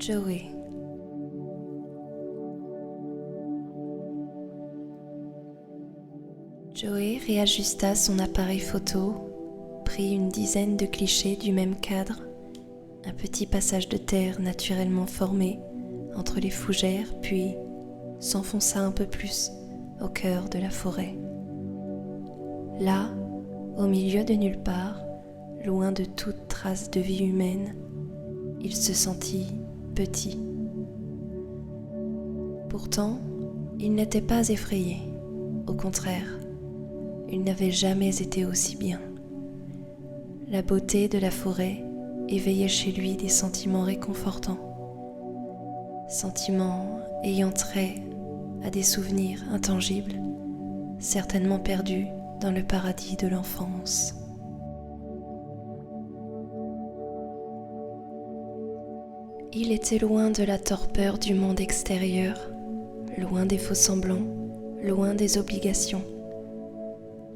Joey. Joey réajusta son appareil photo, prit une dizaine de clichés du même cadre, un petit passage de terre naturellement formé entre les fougères, puis s'enfonça un peu plus au cœur de la forêt. Là, au milieu de nulle part, loin de toute trace de vie humaine, il se sentit petit. Pourtant, il n'était pas effrayé. Au contraire, il n'avait jamais été aussi bien. La beauté de la forêt éveillait chez lui des sentiments réconfortants, sentiments ayant trait à des souvenirs intangibles, certainement perdus dans le paradis de l'enfance. Il était loin de la torpeur du monde extérieur, loin des faux-semblants, loin des obligations.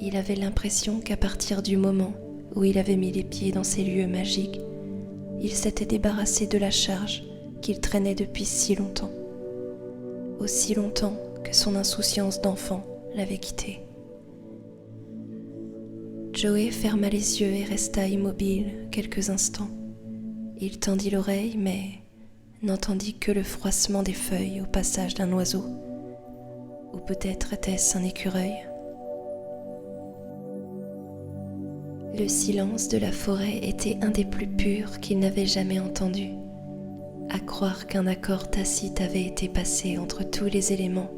Il avait l'impression qu'à partir du moment où il avait mis les pieds dans ces lieux magiques, il s'était débarrassé de la charge qu'il traînait depuis si longtemps, aussi longtemps que son insouciance d'enfant l'avait quitté. Joey ferma les yeux et resta immobile quelques instants. Il tendit l'oreille, mais n'entendit que le froissement des feuilles au passage d'un oiseau. Ou peut-être était-ce un écureuil. Le silence de la forêt était un des plus purs qu'il n'avait jamais entendu. À croire qu'un accord tacite avait été passé entre tous les éléments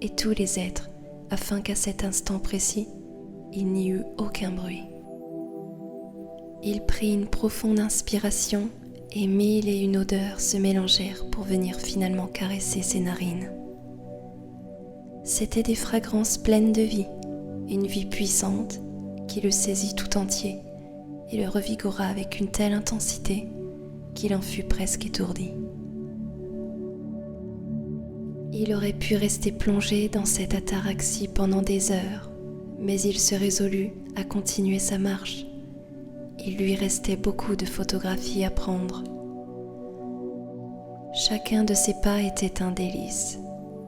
et tous les êtres, afin qu'à cet instant précis, il n'y eût aucun bruit. Il prit une profonde inspiration et 1001 odeurs se mélangèrent pour venir finalement caresser ses narines. C'étaient des fragrances pleines de vie, une vie puissante qui le saisit tout entier et le revigora avec une telle intensité qu'il en fut presque étourdi. Il aurait pu rester plongé dans cette ataraxie pendant des heures, mais il se résolut à continuer sa marche. Il lui restait beaucoup de photographies à prendre. Chacun de ses pas était un délice.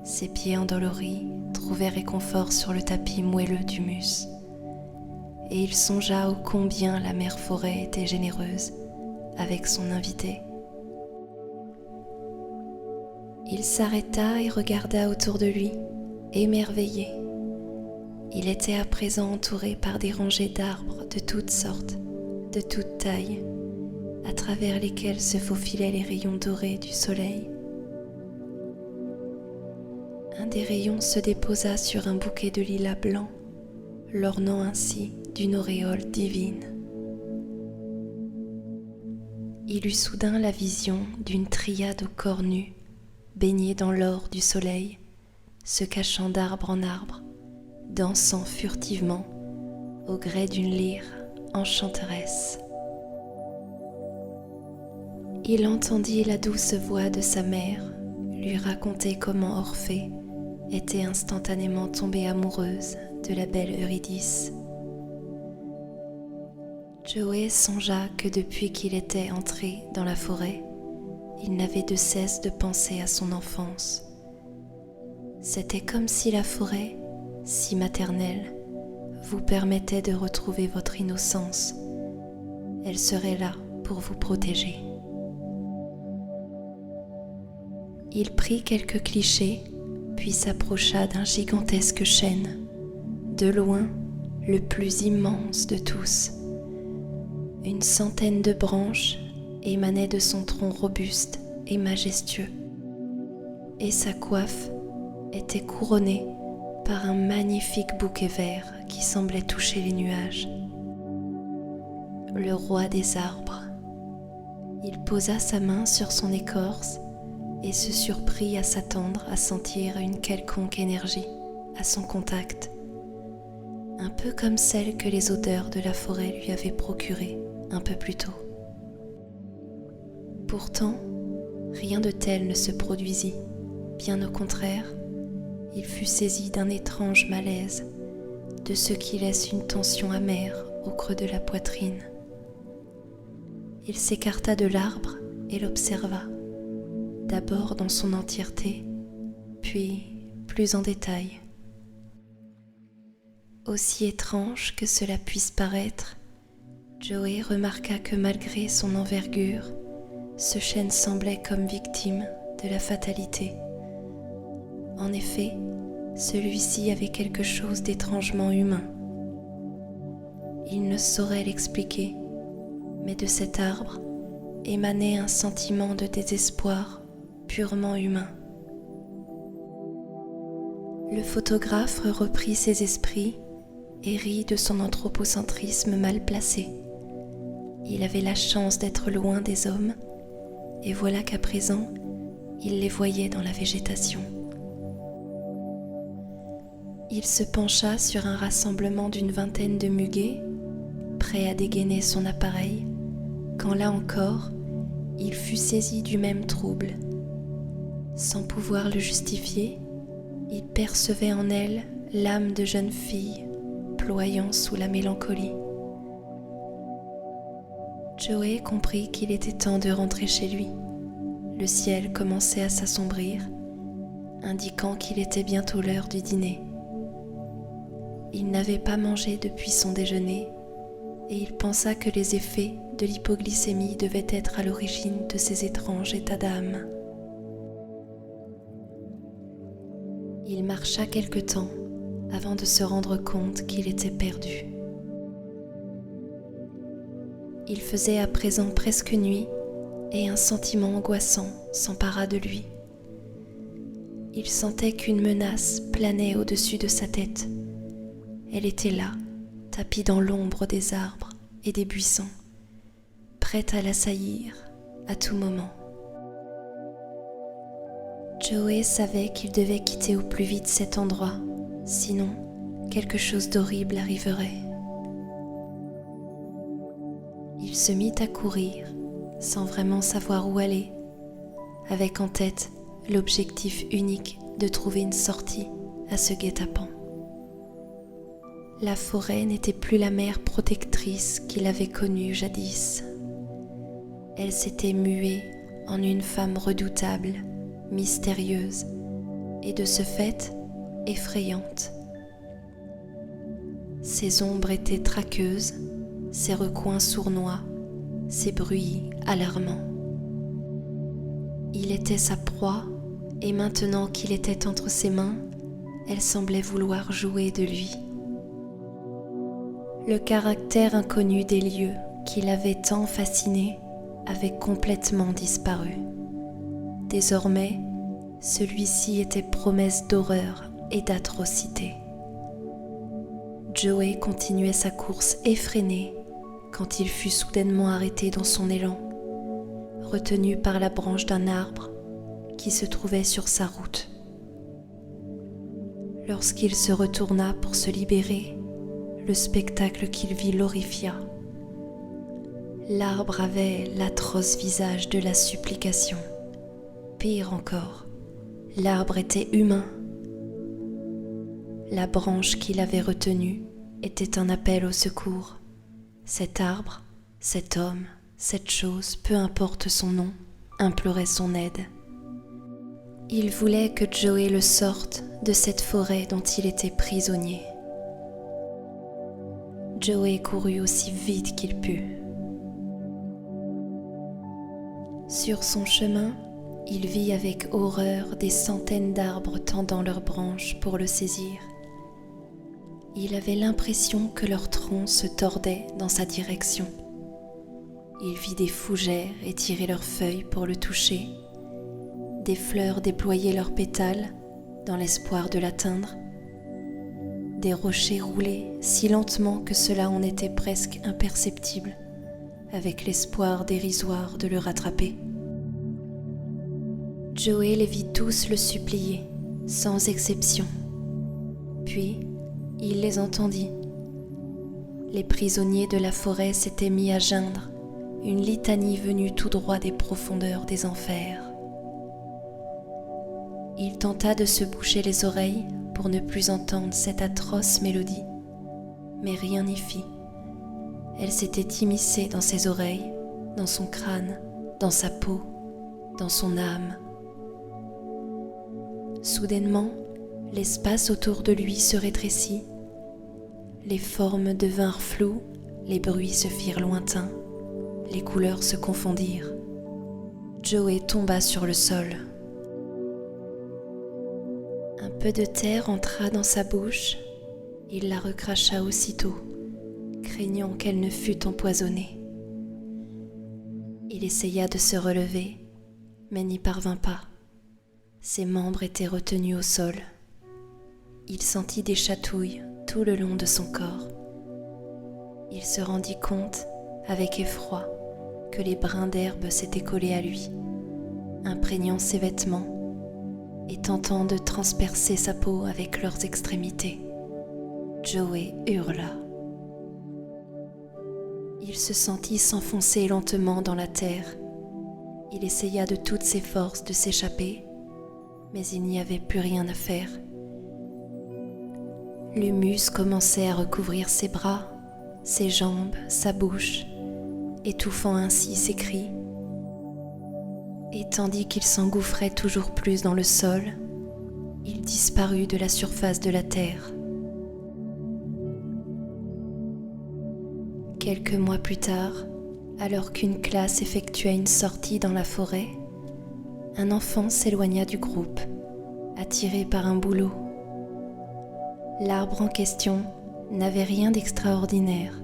Ses pieds endoloris trouvaient réconfort sur le tapis moelleux d'humus. Et il songea ô combien la mère forêt était généreuse avec son invité. Il s'arrêta et regarda autour de lui, émerveillé. Il était à présent entouré par des rangées d'arbres de toutes sortes, de toute taille, à travers lesquels se faufilaient les rayons dorés du soleil. Un des rayons se déposa sur un bouquet de lilas blancs, l'ornant ainsi d'une auréole divine. Il eut soudain la vision d'une triade au corps nu, baignée dans l'or du soleil, se cachant d'arbre en arbre, dansant furtivement au gré d'une lyre enchanteresse. Il entendit la douce voix de sa mère lui raconter comment Orphée était instantanément tombée amoureuse de la belle Eurydice. Joey songea que depuis qu'il était entré dans la forêt, il n'avait de cesse de penser à son enfance. C'était comme si la forêt, si maternelle, vous permettait de retrouver votre innocence. Elle serait là pour vous protéger. Il prit quelques clichés, puis s'approcha d'un gigantesque chêne, de loin le plus immense de tous. Une centaine de branches émanaient de son tronc robuste et majestueux, et sa coiffe était couronnée par un magnifique bouquet vert qui semblait toucher les nuages. Le roi des arbres. Il posa sa main sur son écorce et se surprit à s'attendre à sentir une quelconque énergie à son contact, un peu comme celle que les odeurs de la forêt lui avaient procurée un peu plus tôt. Pourtant, rien de tel ne se produisit, bien au contraire, il fut saisi d'un étrange malaise, de ce qui laisse une tension amère au creux de la poitrine. Il s'écarta de l'arbre et l'observa. d'abord dans son entièreté, puis plus en détail. Aussi étrange que cela puisse paraître, Joey remarqua que malgré son envergure, ce chêne semblait comme victime de la fatalité. En effet, celui-ci avait quelque chose d'étrangement humain. Il ne saurait l'expliquer, mais de cet arbre émanait un sentiment de désespoir purement humain. Le photographe reprit ses esprits et rit de son anthropocentrisme mal placé. Il avait la chance d'être loin des hommes, et voilà qu'à présent, il les voyait dans la végétation. Il se pencha sur un rassemblement d'une vingtaine de muguets, prêt à dégainer son appareil, quand là encore, il fut saisi du même trouble. Sans pouvoir le justifier, il percevait en elle l'âme de jeune fille, ployant sous la mélancolie. Joey comprit qu'il était temps de rentrer chez lui. Le ciel commençait à s'assombrir, indiquant qu'il était bientôt l'heure du dîner. Il n'avait pas mangé depuis son déjeuner et il pensa que les effets de l'hypoglycémie devaient être à l'origine de ces étranges états d'âme. Il marcha quelque temps avant de se rendre compte qu'il était perdu. Il faisait à présent presque nuit et un sentiment angoissant s'empara de lui. Il sentait qu'une menace planait au-dessus de sa tête. Elle était là, tapie dans l'ombre des arbres et des buissons, prête à l'assaillir à tout moment. Joey savait qu'il devait quitter au plus vite cet endroit, sinon quelque chose d'horrible arriverait. Il se mit à courir, sans vraiment savoir où aller, avec en tête l'objectif unique de trouver une sortie à ce guet-apens. La forêt n'était plus la mère protectrice qu'il avait connue jadis. Elle s'était muée en une femme redoutable, mystérieuse et de ce fait effrayante. Ses ombres étaient traqueuses, ses recoins sournois, ses bruits alarmants. Il était sa proie et maintenant qu'il était entre ses mains, elle semblait vouloir jouer de lui. Le caractère inconnu des lieux qui l'avait tant fasciné avait complètement disparu. Désormais, celui-ci était promesse d'horreur et d'atrocité. Joey continuait sa course effrénée quand il fut soudainement arrêté dans son élan, retenu par la branche d'un arbre qui se trouvait sur sa route. Lorsqu'il se retourna pour se libérer, le spectacle qu'il vit l'horrifia. L'arbre avait l'atroce visage de la supplication. Pire encore, l'arbre était humain. La branche qu'il avait retenue était un appel au secours. Cet arbre, cet homme, cette chose, peu importe son nom, implorait son aide. Il voulait que Joey le sorte de cette forêt dont il était prisonnier. Joey courut aussi vite qu'il put. Sur son chemin, il vit avec horreur des centaines d'arbres tendant leurs branches pour le saisir. Il avait l'impression que leurs troncs se tordaient dans sa direction. Il vit des fougères étirer leurs feuilles pour le toucher, des fleurs déployer leurs pétales dans l'espoir de l'atteindre, des rochers rouler si lentement que cela en était presque imperceptible, avec l'espoir dérisoire de le rattraper. Joey les vit tous le supplier, sans exception. Puis, il les entendit. Les prisonniers de la forêt s'étaient mis à geindre, une litanie venue tout droit des profondeurs des enfers. Il tenta de se boucher les oreilles pour ne plus entendre cette atroce mélodie, mais rien n'y fit. Elle s'était immiscée dans ses oreilles, dans son crâne, dans sa peau, dans son âme, Soudainement, l'espace autour de lui se rétrécit. Les formes devinrent floues, les bruits se firent lointains, les couleurs se confondirent. Joey tomba sur le sol. Un peu de terre entra dans sa bouche, il la recracha aussitôt, craignant qu'elle ne fût empoisonnée. Il essaya de se relever, mais n'y parvint pas. Ses membres étaient retenus au sol. Il sentit des chatouilles tout le long de son corps. Il se rendit compte, avec effroi, que les brins d'herbe s'étaient collés à lui, imprégnant ses vêtements et tentant de transpercer sa peau avec leurs extrémités. Joey hurla. Il se sentit s'enfoncer lentement dans la terre. Il essaya de toutes ses forces de s'échapper, mais il n'y avait plus rien à faire. L'humus commençait à recouvrir ses bras, ses jambes, sa bouche, étouffant ainsi ses cris. Et tandis qu'il s'engouffrait toujours plus dans le sol, il disparut de la surface de la terre. Quelques mois plus tard, alors qu'une classe effectuait une sortie dans la forêt, un enfant s'éloigna du groupe, attiré par un bouleau. L'arbre en question n'avait rien d'extraordinaire,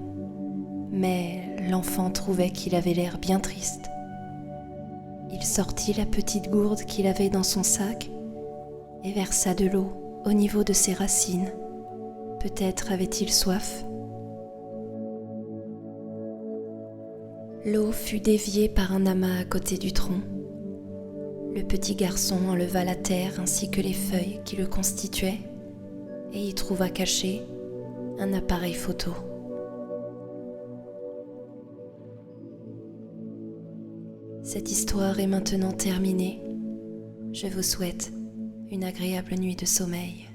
mais l'enfant trouvait qu'il avait l'air bien triste. Il sortit la petite gourde qu'il avait dans son sac et versa de l'eau au niveau de ses racines. Peut-être avait-il soif. L'eau fut déviée par un amas à côté du tronc. Le petit garçon enleva la terre ainsi que les feuilles qui le constituaient et y trouva caché un appareil photo. Cette histoire est maintenant terminée. Je vous souhaite une agréable nuit de sommeil.